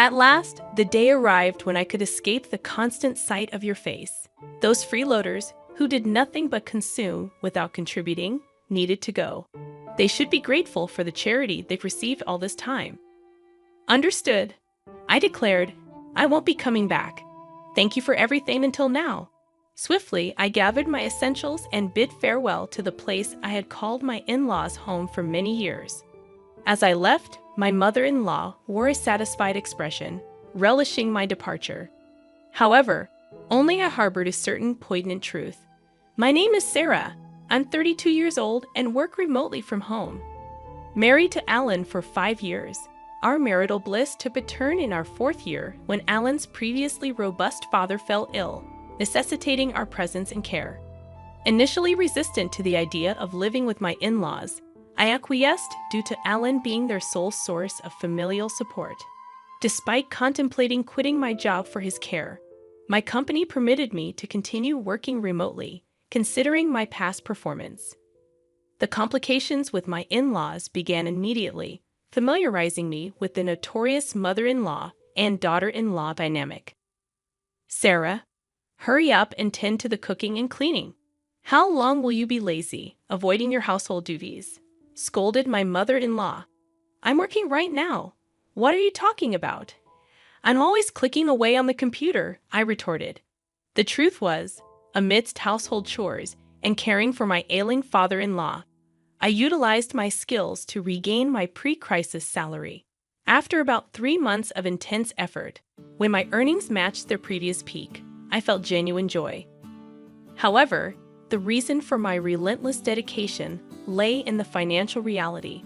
At last, the day arrived when I could escape the constant sight of your face. Those freeloaders, who did nothing but consume without contributing, needed to go. They should be grateful for the charity they've received all this time. Understood, I declared. I won't be coming back. Thank you for everything until now. Swiftly, I gathered my essentials and bid farewell to the place I had called my in-laws' home for many years. As I left, my mother-in-law wore a satisfied expression, relishing my departure. However, only I harbored a certain poignant truth. My name is Sarah. I'm 32 years old and work remotely from home. Married to Alan for 5 years, our marital bliss took a turn in our 4th year when Alan's previously robust father fell ill, necessitating our presence and care. Initially resistant to the idea of living with my in-laws, I acquiesced due to Alan being their sole source of familial support. Despite contemplating quitting my job for his care, my company permitted me to continue working remotely, considering my past performance. The complications with my in-laws began immediately, familiarizing me with the notorious mother-in-law and daughter-in-law dynamic. Sarah, hurry up and tend to the cooking and cleaning. How long will you be lazy, avoiding your household duties? Scolded my mother-in-law. I'm working right now. What are you talking about? I'm always clicking away on the computer, I retorted. The truth was, amidst household chores and caring for my ailing father-in-law, I utilized my skills to regain my pre-crisis salary. After about 3 months of intense effort, when my earnings matched their previous peak, I felt genuine joy. However, the reason for my relentless dedication lay in the financial reality.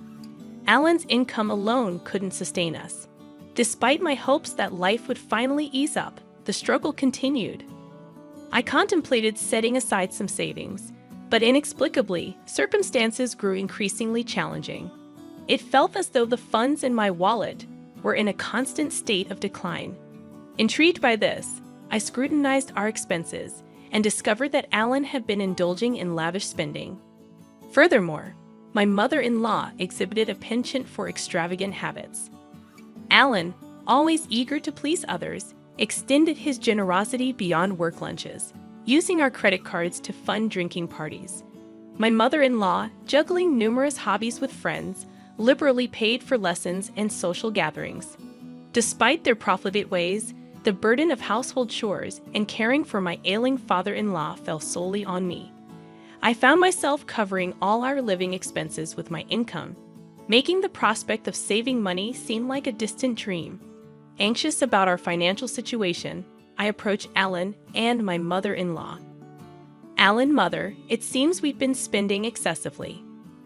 Alan's income alone couldn't sustain us. Despite my hopes that life would finally ease up, the struggle continued. I contemplated setting aside some savings, but inexplicably, circumstances grew increasingly challenging. It felt as though the funds in my wallet were in a constant state of decline. Intrigued by this, I scrutinized our expenses and discovered that Alan had been indulging in lavish spending. Furthermore, my mother-in-law exhibited a penchant for extravagant habits. Alan, always eager to please others, extended his generosity beyond work lunches, using our credit cards to fund drinking parties. My mother-in-law, juggling numerous hobbies with friends, liberally paid for lessons and social gatherings. Despite their profligate ways, the burden of household chores and caring for my ailing father-in-law fell solely on me. I found myself covering all our living expenses with my income, making the prospect of saving money seem like a distant dream. Anxious about our financial situation, I approached Alan and my mother-in-law. Alan, mother, it seems we've been spending excessively.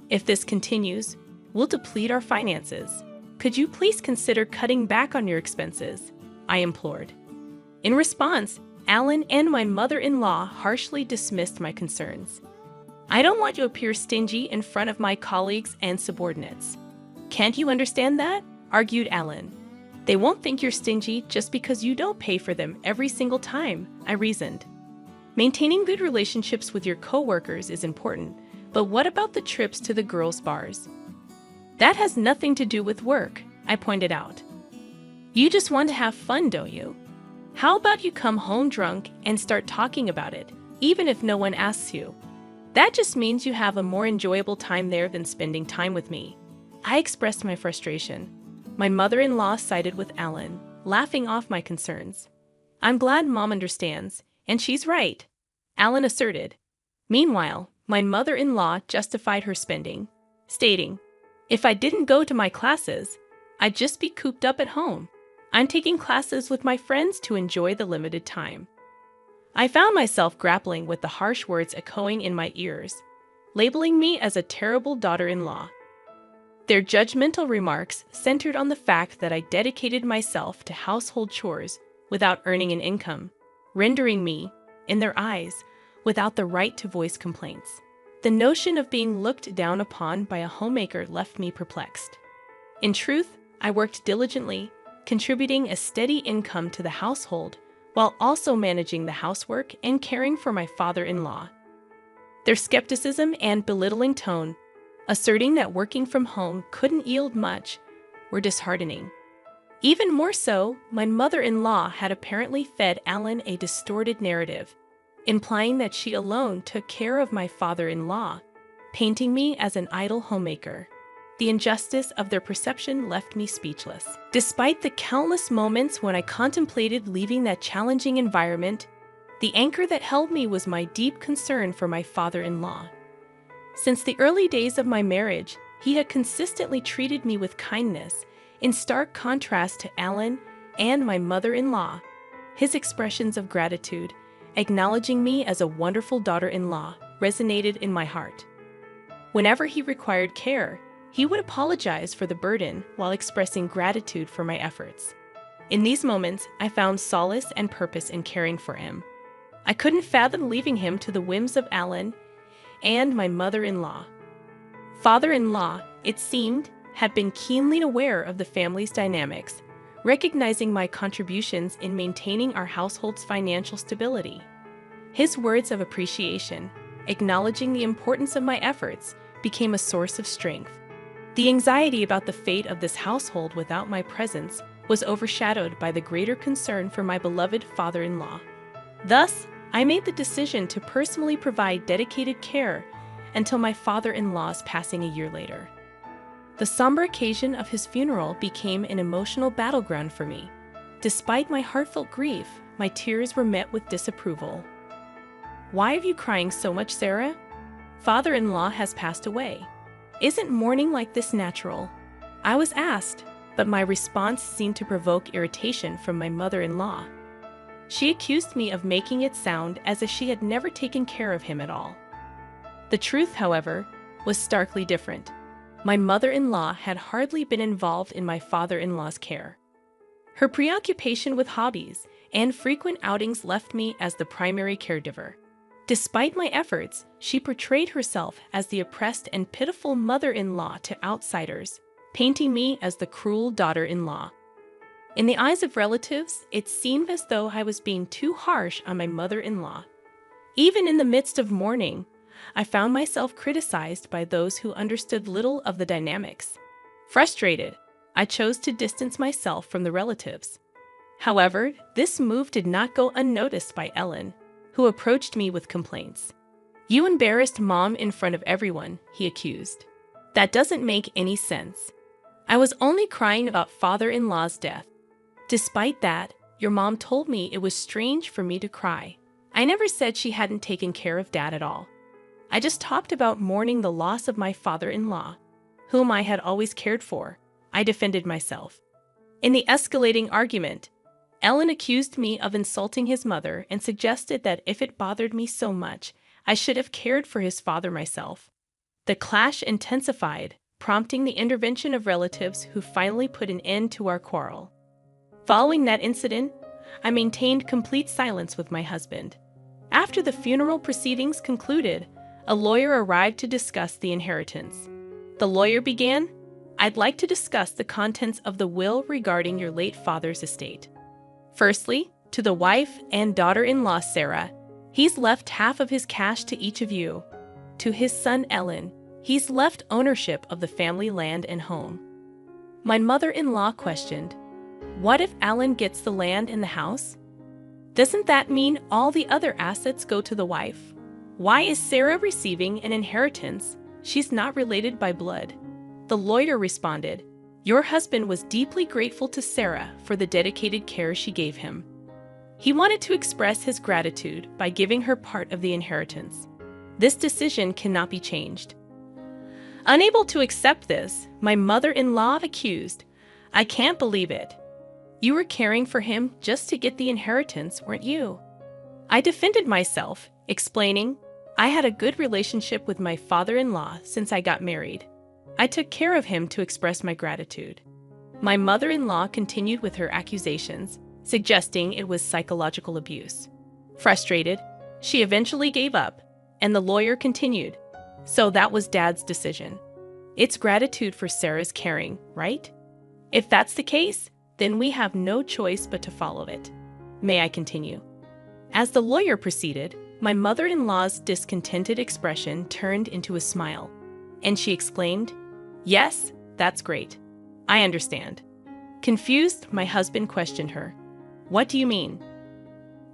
If this continues, we'll deplete our finances. Could you please consider cutting back on your expenses? I implored. In response, Alan and my mother-in-law harshly dismissed my concerns. I don't want to appear stingy in front of my colleagues and subordinates. Can't you understand that? Argued Alan. They won't think you're stingy just because you don't pay for them every single time, I reasoned. Maintaining good relationships with your coworkers is important, but what about the trips to the girls' bars? That has nothing to do with work, I pointed out. You just want to have fun, don't you? How about you come home drunk and start talking about it, even if no one asks you? That just means you have a more enjoyable time there than spending time with me. I expressed my frustration. My mother-in-law sided with Alan, laughing off my concerns. I'm glad Mom understands, and she's right, Alan asserted. Meanwhile, my mother-in-law justified her spending, stating, if I didn't go to my classes, I'd just be cooped up at home. I'm taking classes with my friends to enjoy the limited time. I found myself grappling with the harsh words echoing in my ears, labeling me as a terrible daughter-in-law. Their judgmental remarks centered on the fact that I dedicated myself to household chores without earning an income, rendering me, in their eyes, without the right to voice complaints. The notion of being looked down upon by a homemaker left me perplexed. In truth, I worked diligently, contributing a steady income to the household while also managing the housework and caring for my father-in-law. Their skepticism and belittling tone, asserting that working from home couldn't yield much, were disheartening. Even more so, my mother-in-law had apparently fed Alan a distorted narrative, implying that she alone took care of my father-in-law, painting me as an idle homemaker. The injustice of their perception left me speechless. Despite the countless moments when I contemplated leaving that challenging environment, the anchor that held me was my deep concern for my father-in-law. Since the early days of my marriage, he had consistently treated me with kindness, in stark contrast to Alan and my mother-in-law. His expressions of gratitude, acknowledging me as a wonderful daughter-in-law, resonated in my heart. Whenever he required care, he would apologize for the burden while expressing gratitude for my efforts. In these moments, I found solace and purpose in caring for him. I couldn't fathom leaving him to the whims of Alan and my mother-in-law. Father-in-law, it seemed, had been keenly aware of the family's dynamics, recognizing my contributions in maintaining our household's financial stability. His words of appreciation, acknowledging the importance of my efforts, became a source of strength. The anxiety about the fate of this household without my presence was overshadowed by the greater concern for my beloved father-in-law. Thus, I made the decision to personally provide dedicated care until my father-in-law's passing a year later. The somber occasion of his funeral became an emotional battleground for me. Despite my heartfelt grief, my tears were met with disapproval. "Why are you crying so much, Sarah? Father-in-law has passed away. Isn't mourning like this natural?" I was asked, but my response seemed to provoke irritation from my mother-in-law. She accused me of making it sound as if she had never taken care of him at all. The truth, however, was starkly different. My mother-in-law had hardly been involved in my father-in-law's care. Her preoccupation with hobbies and frequent outings left me as the primary caregiver. Despite my efforts, she portrayed herself as the oppressed and pitiful mother-in-law to outsiders, painting me as the cruel daughter-in-law. In the eyes of relatives, it seemed as though I was being too harsh on my mother-in-law. Even in the midst of mourning, I found myself criticized by those who understood little of the dynamics. Frustrated, I chose to distance myself from the relatives. However, this move did not go unnoticed by Ellen, who approached me with complaints. "You embarrassed Mom in front of everyone," he accused. "That doesn't make any sense. I was only crying about father-in-law's death. Despite that, your mom told me it was strange for me to cry. I never said she hadn't taken care of Dad at all. I just talked about mourning the loss of my father-in-law, whom I had always cared for," I defended myself. In the escalating argument, Ellen accused me of insulting his mother and suggested that if it bothered me so much, I should have cared for his father myself. The clash intensified, prompting the intervention of relatives who finally put an end to our quarrel. Following that incident, I maintained complete silence with my husband. After the funeral proceedings concluded, a lawyer arrived to discuss the inheritance. The lawyer began, "I'd like to discuss the contents of the will regarding your late father's estate. Firstly, to the wife and daughter-in-law Sarah, he's left half of his cash to each of you. To his son Ellen, he's left ownership of the family land and home." My mother-in-law questioned, "What if Alan gets the land and the house? Doesn't that mean all the other assets go to the wife? Why is Sarah receiving an inheritance? She's not related by blood." The lawyer responded, "Your husband was deeply grateful to Sarah for the dedicated care she gave him. He wanted to express his gratitude by giving her part of the inheritance. This decision cannot be changed." Unable to accept this, my mother-in-law accused, "I can't believe it. You were caring for him just to get the inheritance, weren't you?" I defended myself, explaining, "I had a good relationship with my father-in-law since I got married. I took care of him to express my gratitude." My mother-in-law continued with her accusations, suggesting it was psychological abuse. Frustrated, she eventually gave up, and the lawyer continued, "So that was Dad's decision. It's gratitude for Sarah's caring, right? If that's the case, then we have no choice but to follow it. May I continue?" As the lawyer proceeded, my mother-in-law's discontented expression turned into a smile, and she exclaimed, "Yes, that's great. I understand. Confused, my husband questioned her. What do you mean?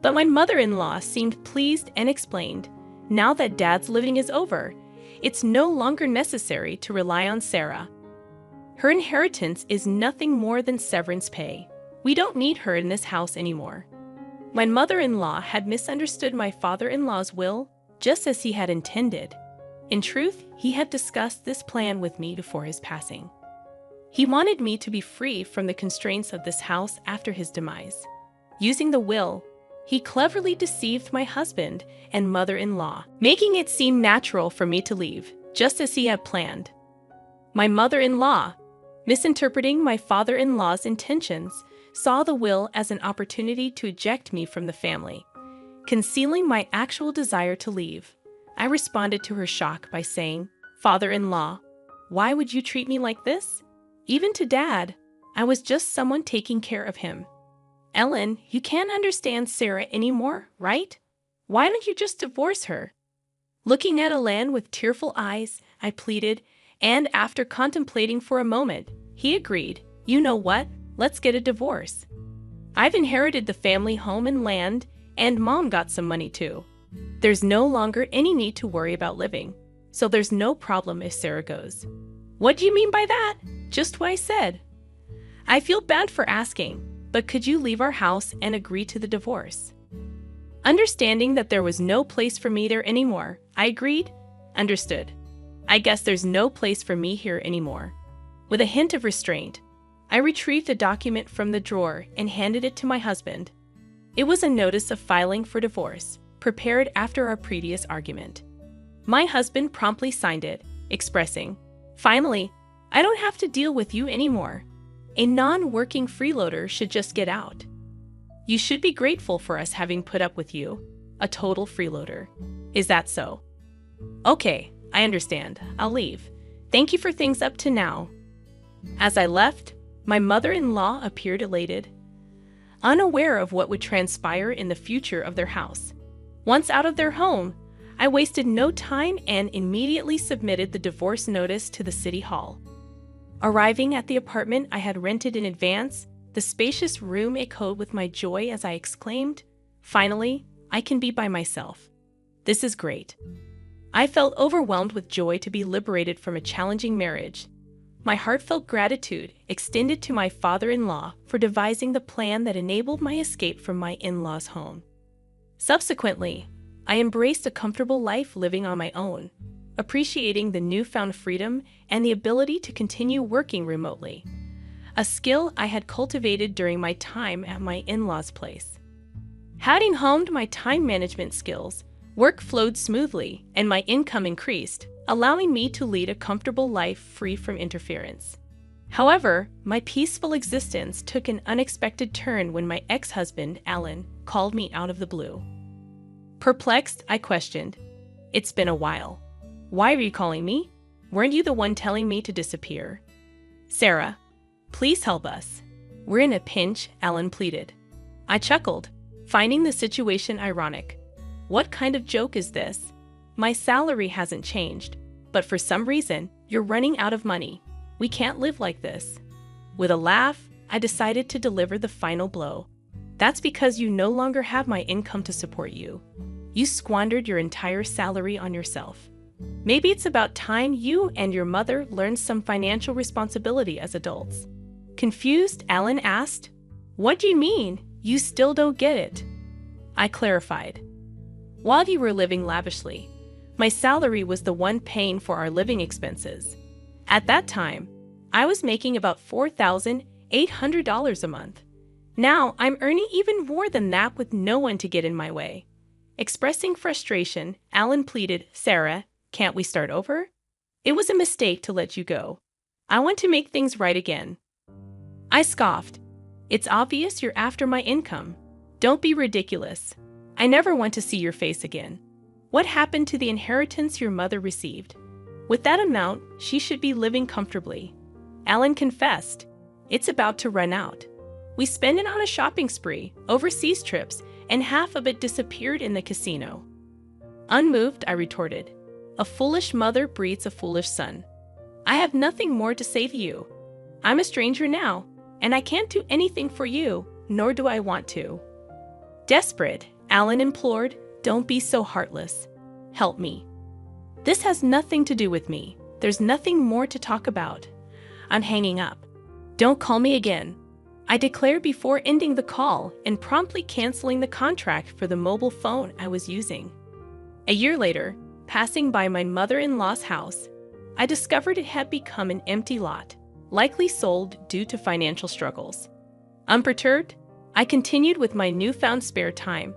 But my mother-in-law seemed pleased and explained, now that Dad's living is over, it's no longer necessary to rely on Sarah. Her inheritance is nothing more than severance pay. We don't need her in this house anymore. My mother-in-law had misunderstood my father-in-law's will, just as he had intended. In truth, he had discussed this plan with me before his passing. He wanted me to be free from the constraints of this house after his demise. Using the will, he cleverly deceived my husband and mother-in-law, making it seem natural for me to leave, just as he had planned. My mother-in-law, misinterpreting my father-in-law's intentions, saw the will as an opportunity to eject me from the family. Concealing my actual desire to leave, I responded to her shock by saying, "Father-in-law, why would you treat me like this? Even to Dad, I was just someone taking care of him. Ellen, you can't understand Sarah anymore, right? Why don't you just divorce her?" Looking at Ellen with tearful eyes, I pleaded, and after contemplating for a moment, he agreed. "You know what? Let's get a divorce. I've inherited the family home and land, and Mom got some money too. There's no longer any need to worry about living, so there's no problem if Sarah goes." "What do you mean by that?" "Just what I said. I feel bad for asking, but could you leave our house and agree to the divorce?" Understanding that there was no place for me there anymore, I agreed. "Understood. I guess there's no place for me here anymore." With a hint of restraint, I retrieved a document from the drawer and handed it to my husband. It was a notice of filing for divorce, prepared after our previous argument. My husband promptly signed it, expressing, "Finally, I don't have to deal with you anymore. A non-working freeloader should just get out. You should be grateful for us having put up with you, a total freeloader. Is that so?" "Okay, I understand. I'll leave. Thank you for things up to now." As I left, my mother-in-law appeared elated, unaware of what would transpire in the future of their house. Once out of their home, I wasted no time and immediately submitted the divorce notice to the city hall. Arriving at the apartment I had rented in advance, the spacious room echoed with my joy as I exclaimed, "Finally, I can be by myself. This is great." I felt overwhelmed with joy to be liberated from a challenging marriage. My heartfelt gratitude extended to my father-in-law for devising the plan that enabled my escape from my in-laws' home. Subsequently, I embraced a comfortable life living on my own, appreciating the newfound freedom and the ability to continue working remotely, a skill I had cultivated during my time at my in-laws' place. Having honed my time management skills, work flowed smoothly and my income increased, allowing me to lead a comfortable life free from interference. However, my peaceful existence took an unexpected turn when my ex-husband, Alan, called me out of the blue. Perplexed, I questioned, "It's been a while. Why are you calling me? Weren't you the one telling me to disappear?" "Sarah, please help us. We're in a pinch," Alan pleaded. I chuckled, finding the situation ironic. "What kind of joke is this? My salary hasn't changed, but for some reason, you're running out of money. We can't live like this." With a laugh, I decided to deliver the final blow. "That's because you no longer have my income to support you. You squandered your entire salary on yourself. Maybe it's about time you and your mother learned some financial responsibility as adults." Confused, Alan asked, "What do you mean? You still don't get it?" I clarified. "While you were living lavishly, my salary was the one paying for our living expenses. At that time, I was making about $4,800 a month. Now I'm earning even more than that with no one to get in my way." Expressing frustration, Alan pleaded, "Sarah, can't we start over? It was a mistake to let you go. I want to make things right again." I scoffed. "It's obvious you're after my income. Don't be ridiculous. I never want to see your face again. What happened to the inheritance your mother received? With that amount, she should be living comfortably." Alan confessed, "It's about to run out. We spend it on a shopping spree, overseas trips, and half of it disappeared in the casino." Unmoved, I retorted, "A foolish mother breeds a foolish son. I have nothing more to say to you. I'm a stranger now, and I can't do anything for you, nor do I want to." Desperate, Alan implored, "Don't be so heartless. Help me. This has nothing to do with me. There's nothing more to talk about." I'm hanging up. "Don't call me again," I declared before ending the call and promptly canceling the contract for the mobile phone I was using. A year later, passing by my mother-in-law's house, I discovered it had become an empty lot, likely sold due to financial struggles. Unperturbed, I continued with my newfound spare time,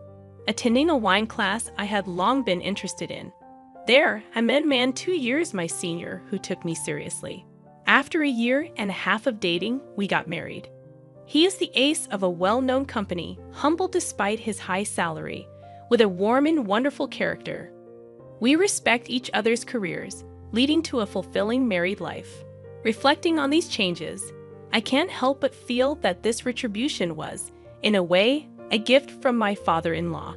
attending a wine class I had long been interested in. There, I met a man 2 years my senior who took me seriously. After a year and a half of dating, we got married. He is the ace of a well-known company, humble despite his high salary, with a warm and wonderful character. We respect each other's careers, leading to a fulfilling married life. Reflecting on these changes, I can't help but feel that this retribution was, in a way, a gift from my father-in-law.